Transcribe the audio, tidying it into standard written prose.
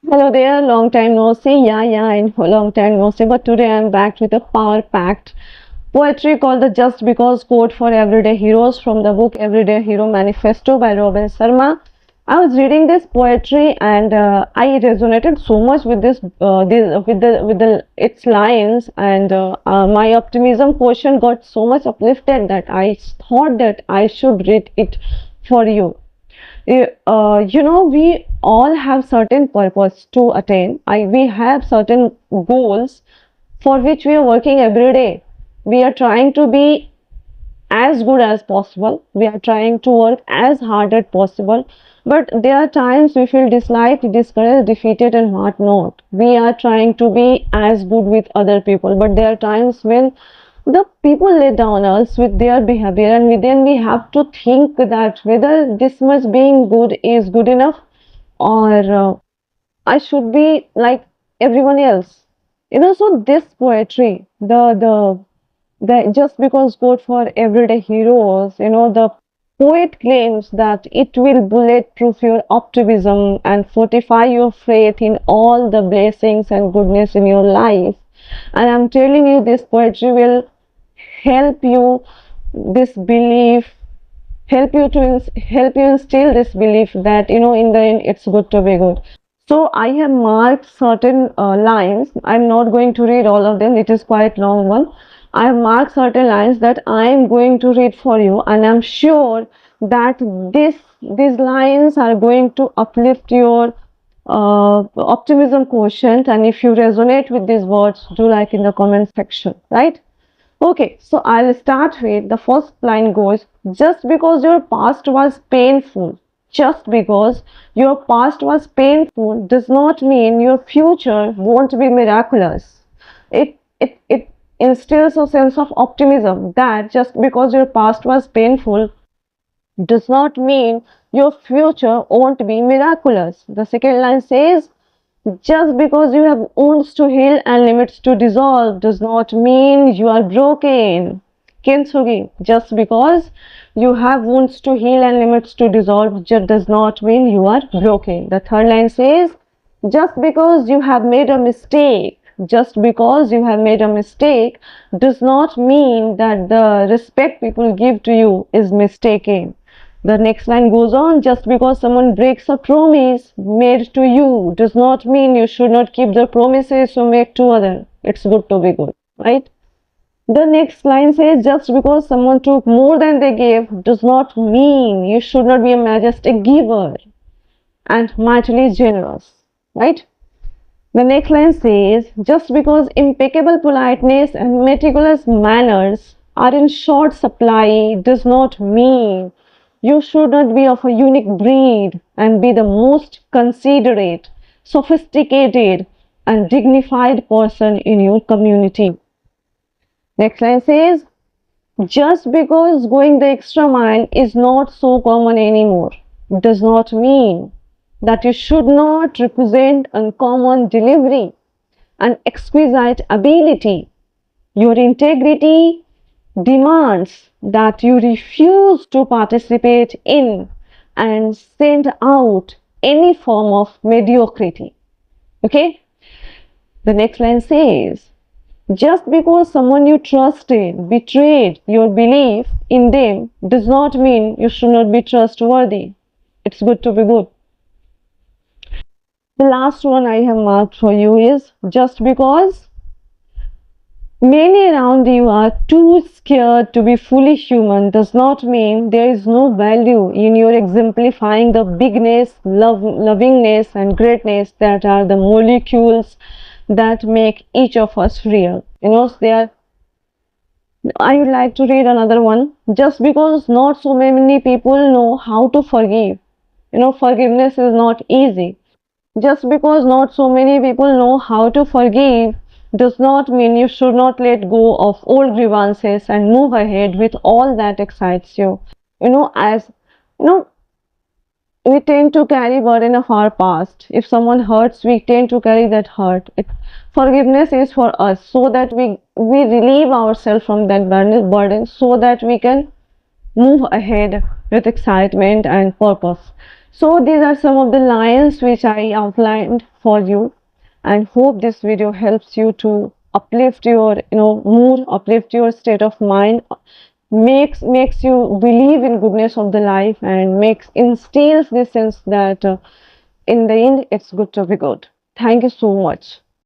Hello there, long time no see. Yeah, I know, long time no see. But today I'm back with a power-packed poetry called the Just Because quote for Everyday Heroes from the book Everyday Hero Manifesto by Robin Sharma. I was reading this poetry and I resonated so much with this, with the its lines, and my optimism quotient got so much uplifted that I thought that I should read it for you. We all have certain purpose to attain. We have certain goals for which we are working every day. We are trying to be as good as possible. We are trying to work as hard as possible. But there are times we feel disliked, discouraged, defeated, and what not. We are trying to be as good with other people, but there are times when the people let down us with their behavior, and then we have to think that whether this much being good is good enough, or I should be like everyone else. So this poetry, the just because quote for everyday heroes, the poet claims that it will bulletproof your optimism and fortify your faith in all the blessings and goodness in your life. And I'm telling you, this poetry will help you this belief help you instill this belief that in the end it's good to be good. So I have marked certain lines. I'm not going to read all of them, it is quite long one. I have marked certain lines that I am going to read for you, and I'm sure that these lines are going to uplift your optimism quotient, and if you resonate with these words, do like in the comment section, right? Okay, so I'll start with the first line goes, just because your past was painful, just because your past was painful does not mean your future won't be miraculous. It instills a sense of optimism that just because your past was painful does not mean your future won't be miraculous. The second line says, just because you have wounds to heal and limits to dissolve does not mean you are broken. Kintsugi, just because you have wounds to heal and limits to dissolve does not mean you are broken. The third line says, just because you have made a mistake, just because you have made a mistake does not mean that the respect people give to you is mistaken. The next line goes on, just because someone breaks a promise made to you does not mean you should not keep the promises you make to others. It's good to be good, right? The next line says, just because someone took more than they gave does not mean you should not be a majestic giver and mightily generous, right? The next line says, just because impeccable politeness and meticulous manners are in short supply does not mean you should not be of a unique breed and be the most considerate, sophisticated, and dignified person in your community. Next line says, just because going the extra mile is not so common anymore does not mean that you should not represent uncommon delivery and exquisite ability. Your integrity demands that you refuse to participate in and send out any form of mediocrity. Okay? The next line says, just because someone you trusted betrayed your belief in them does not mean you should not be trustworthy. It's good to be good. The last one I have marked for you is, just because many around you are too scared to be fully human does not mean there is no value in your exemplifying the bigness, lovingness, and greatness that are the molecules that make each of us real. I would like to read another one. Just because not so many people know how to forgive, forgiveness is not easy. Just because not so many people know how to forgive does not mean you should not let go of old grievances and move ahead with all that excites you. As you know, we tend to carry burden of our past. If someone hurts, we tend to carry that hurt. Forgiveness is for us so that we relieve ourselves from that burden so that we can move ahead with excitement and purpose. So these are some of the lines which I outlined for you, and hope this video helps you to uplift your mood, uplift your state of mind, makes you believe in goodness of the life, and makes instills this sense that in the end it's good to be good. Thank you so much.